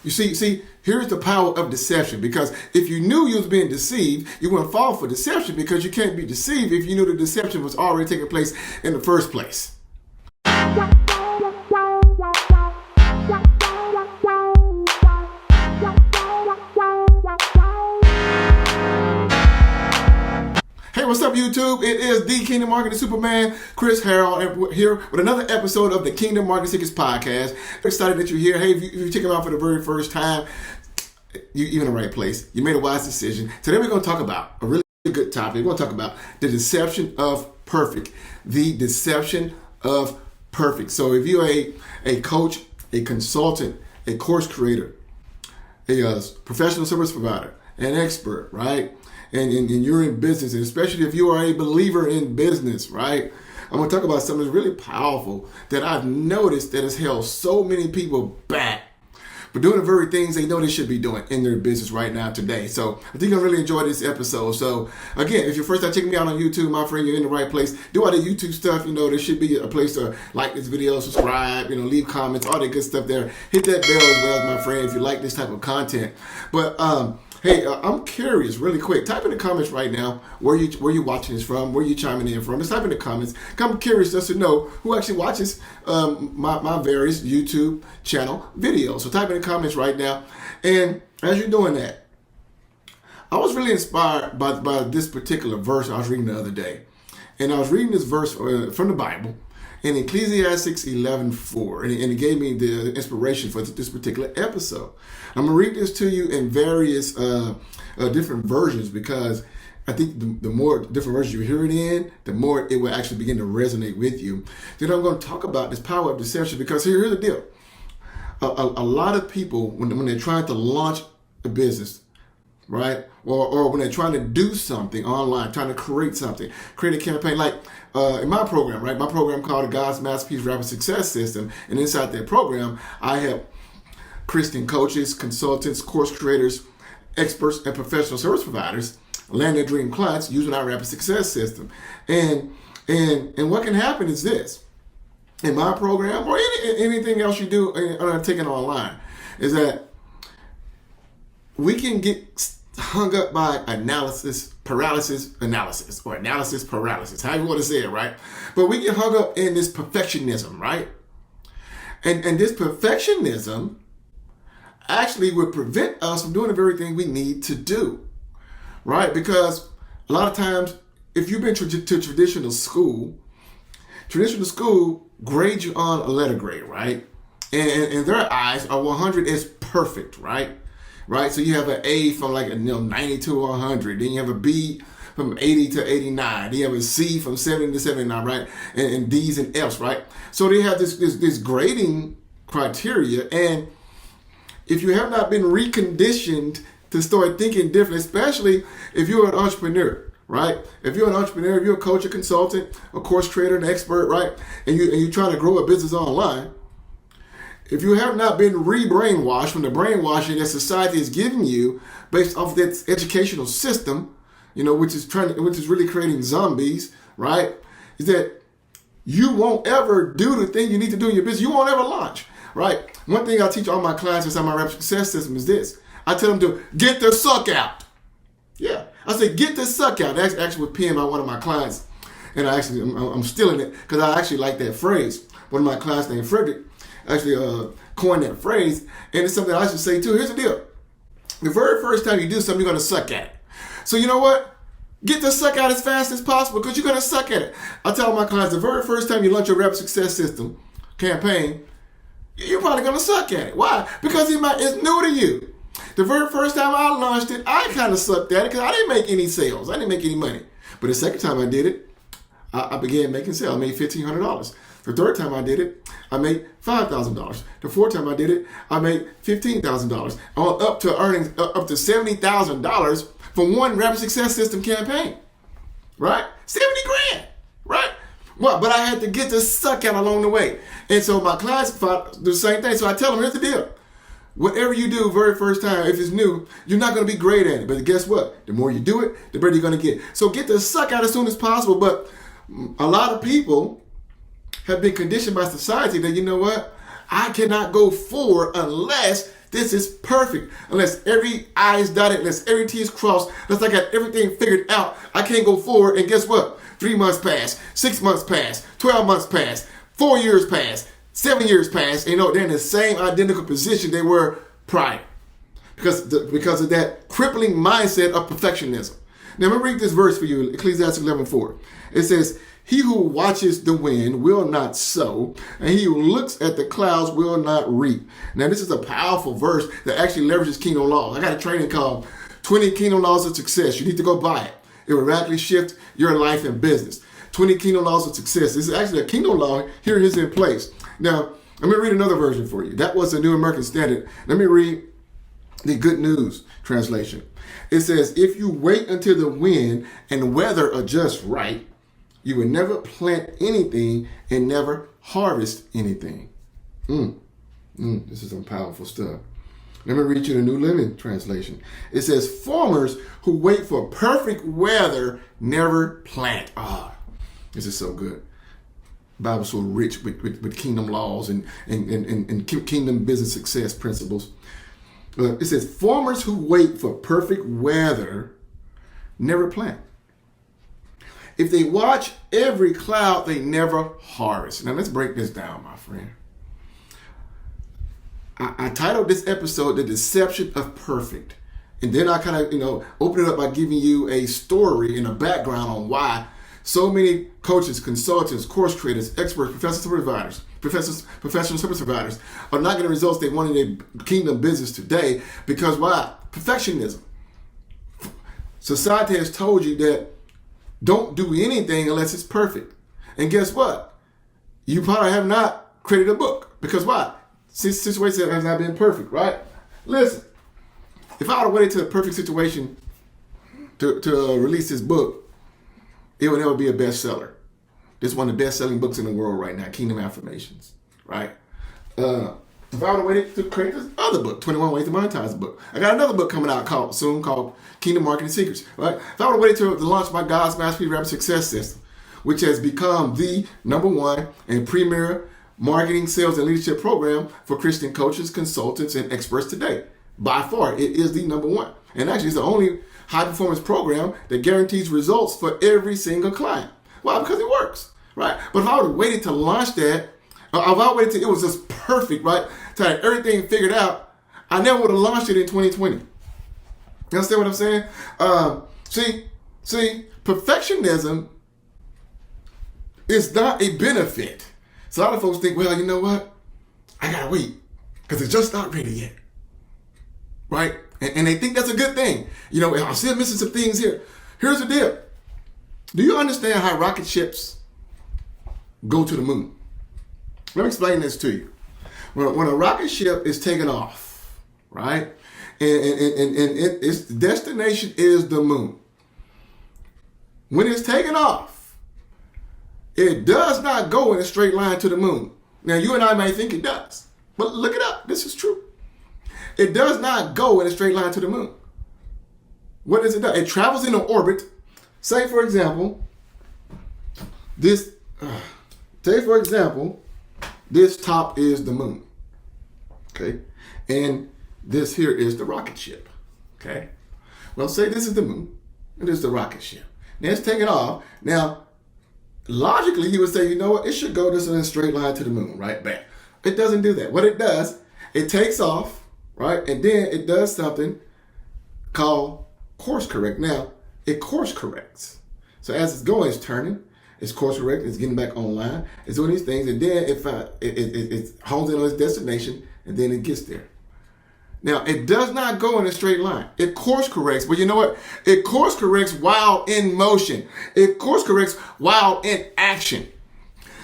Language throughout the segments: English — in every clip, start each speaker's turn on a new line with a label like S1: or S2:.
S1: You see, here's the power of deception. Because if you knew you was being deceived, you wouldn't fall for deception, because you can't be deceived if you knew the deception was already taking place in the first place. Hey, what's up, YouTube? It is the Kingdom Marketing Superman, Chris Harrell, and we're here with another episode of the Kingdom Marketing Secrets Podcast. I'm excited that you're here. Hey, if you're checking out for the very first time, you're in the right place. You made a wise decision. Today we're going to talk about a really good topic. We're going to talk about the deception of perfect. The deception of perfect. So if you're a coach, a consultant, a course creator, a professional service provider, an expert, right? And you're in business, and especially if you are a believer in business, right? I'm going to talk about something that's really powerful that I've noticed that has held so many people back for doing the very things they know they should be doing in their business right now today. So I think you'll really enjoy this episode. So again, if you're first time checking me out on YouTube, my friend, you're in the right place. Do all the YouTube stuff. There should be a place to like this video, subscribe, leave comments, all that good stuff there. Hit that bell as well, my friend, if you like this type of content. But hey, I'm curious, really quick. Type in the comments right now where you watching this from, where you chiming in from. Just type in the comments. I'm curious just to know who actually watches my various YouTube channel videos. So type in the comments right now. And as you're doing that, I was really inspired by this particular verse I was reading the other day. And I was reading this verse from the Bible in Ecclesiastes 11:4, and it gave me the inspiration for this particular episode. I'm going to read this to you in various different versions, because I think the more different versions you hear it in, the more it will actually begin to resonate with you. Then I'm going to talk about this power of deception, because here's the deal. A lot of people, when they're trying to launch a business, right? Or when they're trying to do something online, trying to create a campaign, like in my program, right? My program called the God's Masterpiece Rapid Success System. And inside that program, I help Christian coaches, consultants, course creators, experts, and professional service providers land their dream clients using our Rapid Success System. And what can happen is this, in my program, or anything else you do taking online, is that we can get hung up by analysis paralysis, however you want to say it, right? But we get hung up in this perfectionism, right? And this perfectionism actually would prevent us from doing the very thing we need to do, right? Because a lot of times, if you've been to traditional school grades you on a letter grade, right? And in their eyes, a 100 is perfect, right? Right, so you have an A from 90 to 100. Then you have a B from 80 to 89. Then you have a C from 70 to 79, right? And D's and F's, right? So they have this grading criteria, and if you have not been reconditioned to start thinking different, especially if you're an entrepreneur, right? If you're an entrepreneur, if you're a coach, a consultant, a course creator, an expert, right? And you're trying to grow a business online. If you have not been re-brainwashed from the brainwashing that society is giving you based off that educational system, which is really creating zombies, right? Is that you won't ever do the thing you need to do in your business. You won't ever launch, right? One thing I teach all my clients inside my Rapid Success System is this. I tell them to get the suck out. Yeah, I say get the suck out. That's actually was penned by one of my clients, and I'm stealing it because I actually like that phrase. One of my clients named Frederick actually coined that phrase, and it's something I should say too. Here's the deal. The very first time you do something, you're going to suck at it. So you know what? Get the suck out as fast as possible, because you're going to suck at it. I tell my clients, the very first time you launch your Rapid Success System campaign, you're probably going to suck at it. Why? Because it's new to you. The very first time I launched it, I kind of sucked at it because I didn't make any sales. I didn't make any money. But the second time I did it, I began making sales. I made $1,500. The third time I did it, I made $5,000. The fourth time I did it, I made $15,000. Up to earning up to $70,000 from one Rapid Success System campaign, right? 70 grand, right? Well, but I had to get the suck out along the way. And so my clients do the same thing. So I tell them, here's the deal. Whatever you do very first time, if it's new, you're not going to be great at it. But guess what? The more you do it, the better you're going to get. So get the suck out as soon as possible. But a lot of people have been conditioned by society that, you know what? I cannot go forward unless this is perfect. Unless every I is dotted, unless every T is crossed, unless I got everything figured out, I can't go forward. And guess what? 3 months pass, 6 months pass, 12 months pass, 4 years pass, 7 years pass. And they're in the same identical position they were prior. Because of that crippling mindset of perfectionism. Now, let me read this verse for you, Ecclesiastes 11:4. It says, he who watches the wind will not sow, and he who looks at the clouds will not reap. Now, this is a powerful verse that actually leverages kingdom laws. I got a training called 20 Kingdom Laws of Success. You need to go buy it. It will radically shift your life and business. 20 Kingdom Laws of Success. This is actually a kingdom law. Here it is in place. Now, let me read another version for you. That was the New American Standard. Let me read the Good News translation. It says, if you wait until the wind and weather are just right, you will never plant anything and never harvest anything. This is some powerful stuff. Let me read you the New Living Translation. It says, farmers who wait for perfect weather never plant. This is so good. The Bible's so rich with kingdom laws and kingdom business success principles. It says, farmers who wait for perfect weather never plant. If they watch every cloud, they never harvest. Now, let's break this down, my friend. I titled this episode, The Deception of Perfect. And then I kind of, open it up by giving you a story and a background on why so many coaches, consultants, course creators, experts, professional service providers are not getting the results they want in their kingdom business today. Because why? Perfectionism. Society has told you that don't do anything unless it's perfect. And guess what? You probably have not created a book. Because why? Situation has not been perfect, right? Listen, if I would have waited to a perfect situation to release this book, it would never be a bestseller. This is one of the best-selling books in the world right now, Kingdom Affirmations, right? If I would have waited to create this other book, 21 Ways to Monetize the book. I got another book coming out soon called Kingdom Marketing Secrets, right? If I would have waited to launch my God's Mastery Rapid Success System, which has become the #1 and premier marketing, sales, and leadership program for Christian coaches, consultants, and experts today. By far, it is the #1. And actually, it's the only high-performance program that guarantees results for every single client. Why? Because it works, right? But if I would have waited to launch that, or if I waited till it was just perfect, right, to have everything figured out, I never would have launched it in 2020. You understand what I'm saying? See, perfectionism is not a benefit. So a lot of folks think, well, you know what? I gotta wait because it's just not ready yet, right? And they think that's a good thing. I'm still missing some things here. Here's the deal. Do you understand how rocket ships go to the moon? Let me explain this to you. When a rocket ship is taking off, right, and its destination is the moon. When it's taking off, it does not go in a straight line to the moon. Now, you and I may think it does, but look it up. This is true. It does not go in a straight line to the moon. What does it do? It travels in an orbit. Say, for example, this top is the moon. Okay? And this here is the rocket ship. Okay? Well, say this is the moon, and this is the rocket ship. Now, it's taking off. Now, logically, you would say, you know what? It should go just in a straight line to the moon, right? Bam. It doesn't do that. What it does, it takes off, right? And then it does something called course correct. Now, it course corrects. So as it's going, it's turning, it's course correct, it's getting back online, it's doing these things, and then it hones in on its destination, and then it gets there. Now, it does not go in a straight line. It course corrects, but you know what? It course corrects while in motion. It course corrects while in action.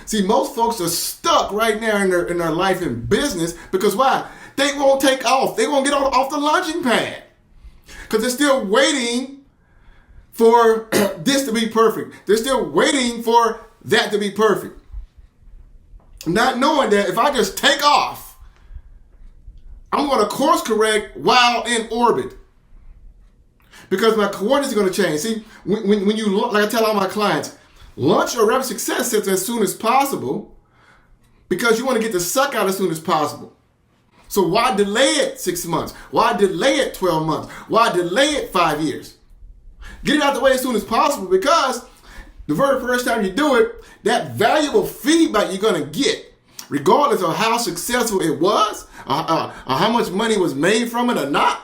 S1: See, most folks are stuck right now in their life and business because why? They won't take off. They won't get off the launching pad because they're still waiting for this to be perfect. They're still waiting for that to be perfect. Not knowing that if I just take off, I'm going to course correct while in orbit because my coordinates are going to change. See, when you, like I tell all my clients, launch your rapid success system as soon as possible because you want to get the suck out as soon as possible. So why delay it 6 months? Why delay it 12 months? Why delay it 5 years? Get it out the way as soon as possible, because the very first time you do it, that valuable feedback you're going to get, regardless of how successful it was, or how much money was made from it or not,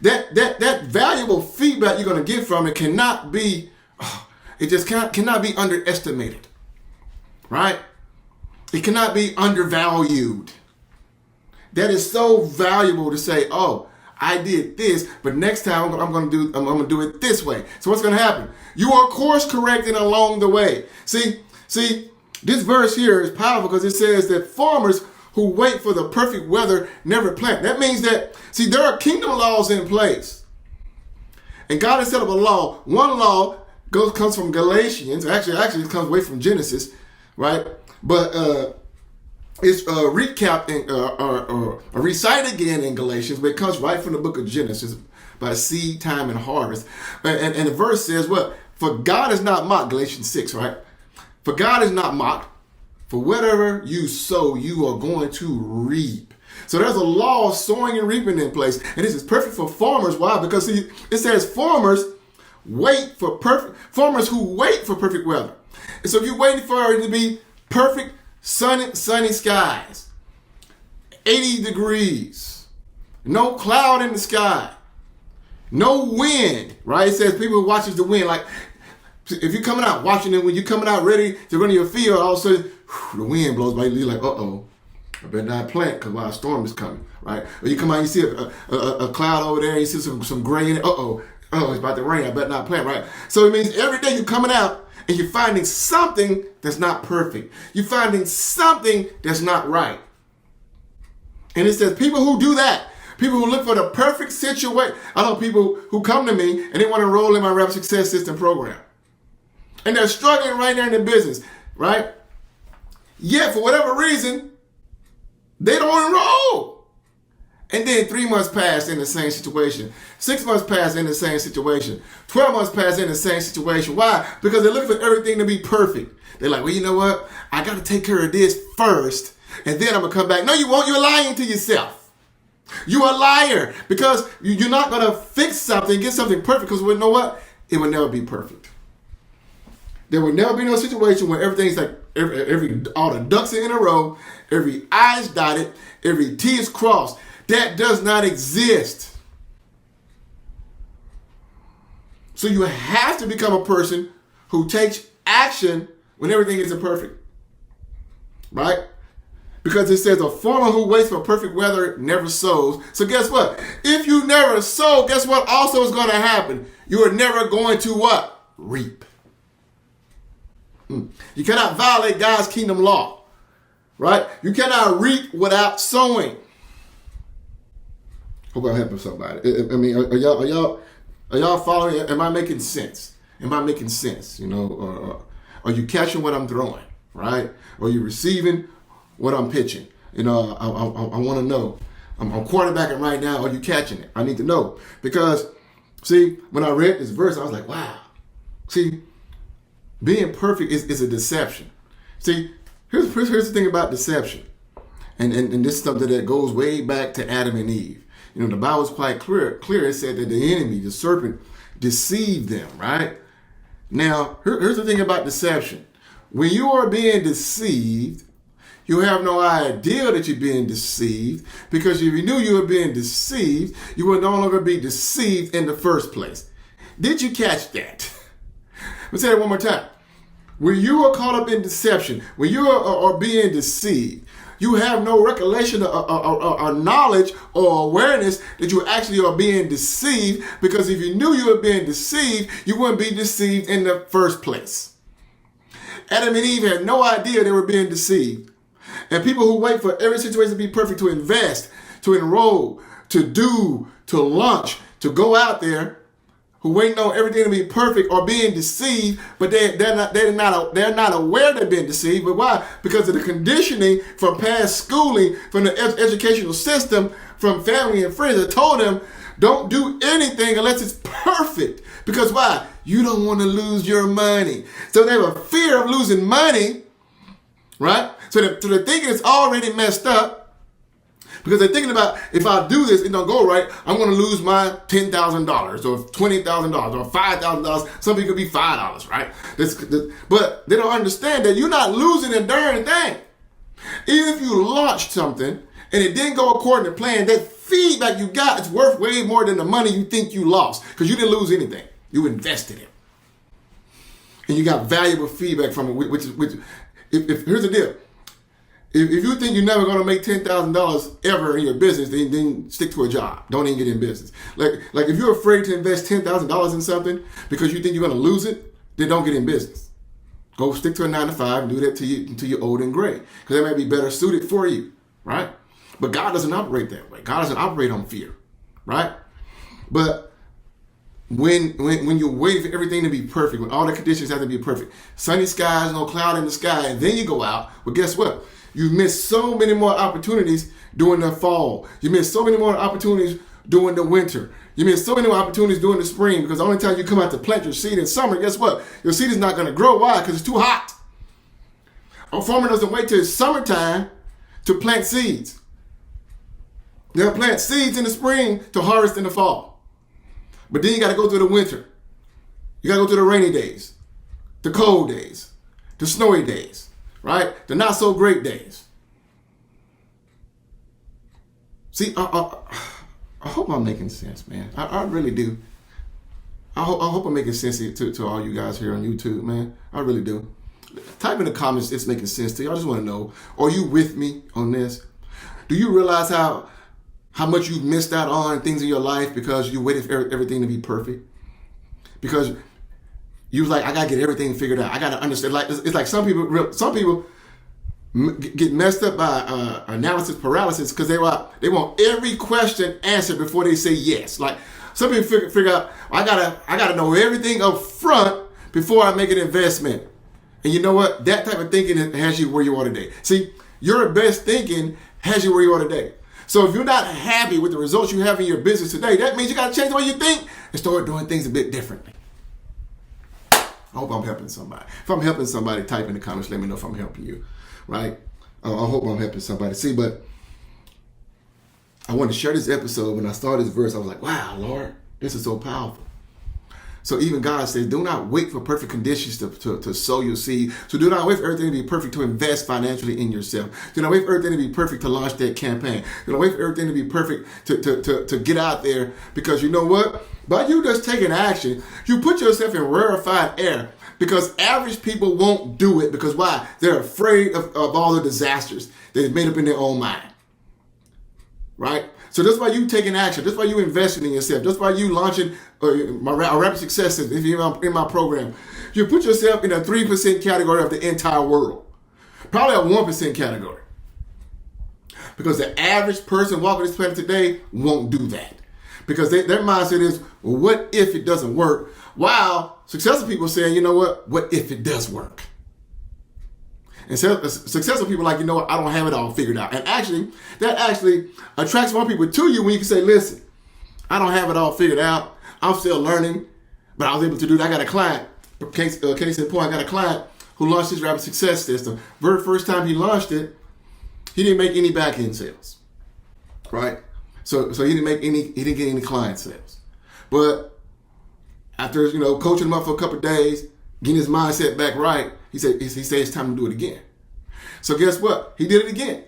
S1: that valuable feedback you're going to get from it cannot be, cannot be underestimated, right? It cannot be undervalued. That is so valuable to say, oh, I did this, but next time I'm going to do it this way. So what's going to happen? You are course correcting along the way. See, this verse here is powerful because it says that farmers who wait for the perfect weather never plant. That means that, see, there are kingdom laws in place. And God has set up a law. One law comes from Galatians. Actually, it comes away from Genesis, right? But it's recapped or recited again in Galatians, but it comes right from the book of Genesis by seed time and harvest. And the verse says what? For God is not mocked, Galatians 6, right? For God is not mocked. For whatever you sow, you are going to reap. So there's a law of sowing and reaping in place. And this is perfect for farmers. Why? Because see, it says farmers who wait for perfect weather. And so if you're waiting for it to be perfect, sunny skies, 80 degrees, no cloud in the sky, no wind, right? It says people who watches the wind, like if you're coming out watching it, when you're coming out ready to run to your field, all of a sudden the wind blows by, you're like, uh-oh, I better not plant because a storm is coming, right? Or you come out and you see a cloud over there, and you see some gray in it, uh-oh, it's about to rain, I better not plant, right? So it means every day you're coming out and you're finding something that's not perfect. You're finding something that's not right. And it says people who do that, people who look for the perfect situation. I know people who come to me and they want to enroll in my Rapid Success System program. And they're struggling right there in the business, right? Yet for whatever reason, they don't enroll. And then 3 months pass in the same situation. 6 months pass in the same situation. 12 months pass in the same situation. Why? Because they're looking for everything to be perfect. They're like, well, you know what? I got to take care of this first, and then I'm going to come back. No, you won't. You're lying to yourself. You're a liar, because you're not going to fix something, get something perfect, because you know what? It will never be perfect. There will never be no situation where everything's like all the ducks are in a row, every I's dotted, every T is crossed. That does not exist. So you have to become a person who takes action when everything isn't perfect. Right? Because it says a farmer who waits for perfect weather never sows. So guess what? If you never sow, guess what also is going to happen? You are never going to what? Reap. You cannot violate God's kingdom law. Right? You cannot reap without sowing. Hope I'm helping somebody. I mean, are y'all following? Am I making sense? Am I making sense? You know, or are you catching what I'm throwing? Right? Or are you receiving what I'm pitching? You know, I want to know. I'm quarterbacking right now. Are you catching it? I need to know. Because, see, when I read this verse, I was like, wow. See, being perfect is a deception. See, here's the thing about deception. And this is something that goes way back to Adam and Eve. You know, the Bible is quite clear. It said that the enemy, the serpent, deceived them, right? Now, here's the thing about deception. When you are being deceived, you have no idea that you're being deceived, because if you knew you were being deceived, you would no longer be deceived in the first place. Did you catch that? Let me say it one more time. When you are caught up in deception, when you are being deceived, you have no recollection or knowledge or awareness that you actually are being deceived, because if you knew you were being deceived, you wouldn't be deceived in the first place. Adam and Eve had no idea they were being deceived. And people who wait for every situation to be perfect, to invest, to enroll, to do, to launch, to go out there, who waiting on everything to be perfect, are being deceived, but they're not aware they're being deceived. But why? Because of the conditioning from past schooling, from the educational system, from family and friends that told them, don't do anything unless it's perfect. Because why? You don't want to lose your money. So they have a fear of losing money, right? So they're thinking it's already messed up. Because they're thinking about, if I do this, it don't go right, I'm going to lose my $10,000 or $20,000 or $5,000. Some people could be $5, right? But they don't understand that you're not losing a darn thing. Even if you launched something and it didn't go according to plan, that feedback you got is worth way more than the money you think you lost, because you didn't lose anything. You invested it. And you got valuable feedback from it, if here's the deal. If you think you're never going to make $10,000 ever in your business, then stick to a job. Don't even get in business. Like if you're afraid to invest $10,000 in something because you think you're going to lose it, then don't get in business. Go stick to a 9 to 5 and do that until you're old and gray, because that might be better suited for you, right? But God doesn't operate that way. God doesn't operate on fear, right? But when you're waiting for everything to be perfect, when all the conditions have to be perfect, sunny skies, no cloud in the sky, and then you go out, well, guess what? You miss so many more opportunities during the fall. You miss so many more opportunities during the winter. You miss so many more opportunities during the spring, because the only time you come out to plant your seed in summer, guess what? Your seed is not going to grow. Why? Because it's too hot. A farmer doesn't wait till summertime to plant seeds. They'll plant seeds in the spring to harvest in the fall. But then you got to go through the winter. You got to go through the rainy days, the cold days, the snowy days, right? The not so great days. See, I hope I'm making sense, man. I really do. I hope I'm making sense to all you guys here on YouTube, man. I really do. Type in the comments it's making sense to you. I just want to know, are you with me on this? Do you realize how much you've missed out on things in your life because you waited for everything to be perfect? Because you was like, I got to get everything figured out. I got to understand. Like, it's like some people get messed up by analysis paralysis, because they want every question answered before they say yes. Like, some people figure out, I gotta know everything up front before I make an investment. And you know what? That type of thinking has you where you are today. See, your best thinking has you where you are today. So if you're not happy with the results you have in your business today, that means you got to change the way you think and start doing things a bit differently. I hope I'm helping somebody. If I'm helping somebody, type in the comments. Let me know if I'm helping you, right? I hope I'm helping somebody. See, but I want to share this episode. When I started this verse, I was like, wow, Lord, this is so powerful. So even God says, do not wait for perfect conditions to sow your seed. So do not wait for everything to be perfect to invest financially in yourself. Do not wait for everything to be perfect to launch that campaign. Do not wait for everything to be perfect to get out there. Because you know what? By you just taking action, you put yourself in rarefied air. Because average people won't do it. Because why? They're afraid of all the disasters they've made up in their own mind. Right? So that's why you taking action. That's why you investing in yourself. That's why you launching my rapid success. If you're in my program, you put yourself in a 3% category of the entire world. Probably a 1% category. Because the average person walking this planet today won't do that. Because their mindset is, well, what if it doesn't work? While successful people saying, you know what if it does work? And successful people are like, you know what, I don't have it all figured out. And that actually attracts more people to you when you can say, listen, I don't have it all figured out. I'm still learning, but I was able to do that. I got a client, case in point, I got a client who launched his rapid success system. Very first time he launched it, he didn't make any back end sales, right? So he didn't get any client sales. But after, coaching him up for a couple of days, getting his mindset back right, he said it's time to do it again. So guess what? He did it again.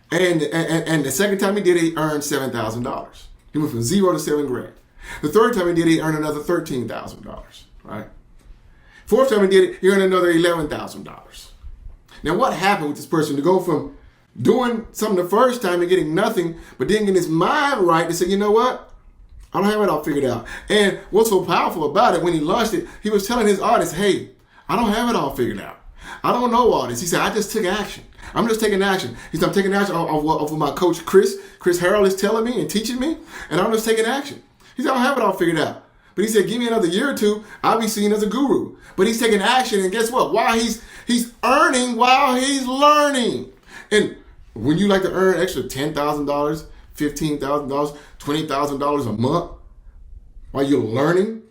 S1: And the second time he did it, he earned $7,000. He went from $0 to $7,000. The third time he did it, he earned another $13,000, right? Fourth time he did it, he earned another $11,000. Now what happened with this person to go from doing something the first time and getting nothing, but then getting his mind right to say, you know what? I don't have it all figured out. And what's so powerful about it, when he launched it, he was telling his audience, hey, I don't have it all figured out. I don't know all this. He said, I just took action. I'm just taking action. He said, I'm taking action of what my coach, Chris Harrell, is telling me and teaching me, and I'm just taking action. He said, I don't have it all figured out. But he said, give me another year or two, I'll be seen as a guru. But he's taking action, and guess what? While he's earning while he's learning. And when you like to earn extra $10,000, $15,000, $20,000 a month while you're learning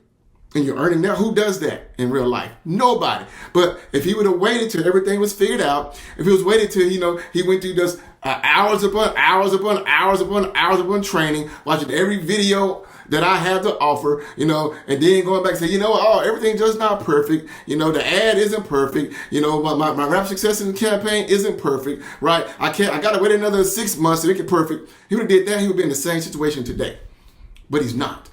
S1: and you're earning that, who does that in real life? Nobody. But if he would have waited till everything was figured out, if he was waited till, he went through just hours upon hours upon hours upon hours upon training, watching every video that I have to offer, and then going back and say, everything just not perfect. The ad isn't perfect. My rap success in the campaign isn't perfect, right? I got to wait another 6 months to make it perfect. He would have did that. He would be in the same situation today, but he's not,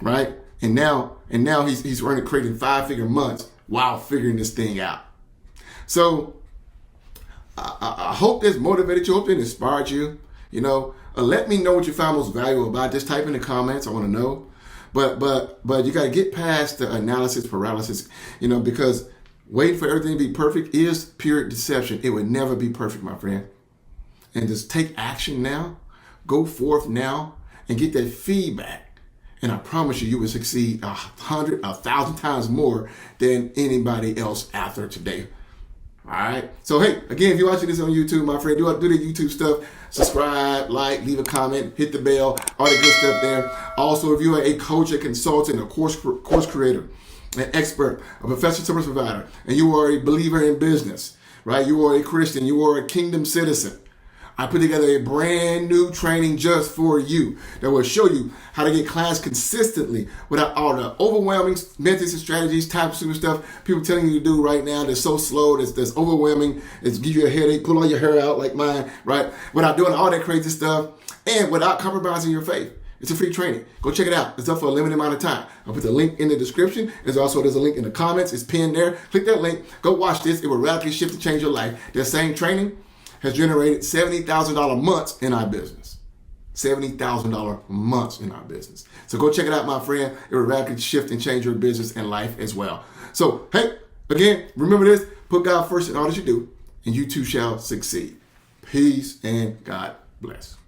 S1: right? And now he's creating 5-figure months while figuring this thing out. So I hope this motivated you. I hope it inspired you. Let me know what you found most valuable about this. Type in the comments. I want to know. But you got to get past the analysis paralysis, because waiting for everything to be perfect is pure deception. It would never be perfect, my friend. And just take action now. Go forth now and get that feedback. And I promise you will succeed 100, 1,000 times more than anybody else after today. All right. So, hey, again, if you're watching this on YouTube, my friend, do the YouTube stuff. Subscribe, like, leave a comment, hit the bell, all the good stuff there. Also, if you are a coach, a consultant, a course creator, an expert, a professional service provider, and you are a believer in business, right? You are a Christian. You are a kingdom citizen. I put together a brand new training just for you that will show you how to get clients consistently without all the overwhelming methods and strategies, types of stuff people telling you to do right now that's so slow, that's overwhelming, it's give you a headache, pull all your hair out like mine, right? Without doing all that crazy stuff and without compromising your faith. It's a free training. Go check it out. It's up for a limited amount of time. I'll put the link in the description. There's a link in the comments. It's pinned there. Click that link. Go watch this. It will radically shift and change your life. That same training has generated $70,000 months in our business. $70,000 months in our business. So go check it out, my friend. It will radically shift and change your business and life as well. So, hey, again, remember this. Put God first in all that you do, and you too shall succeed. Peace and God bless.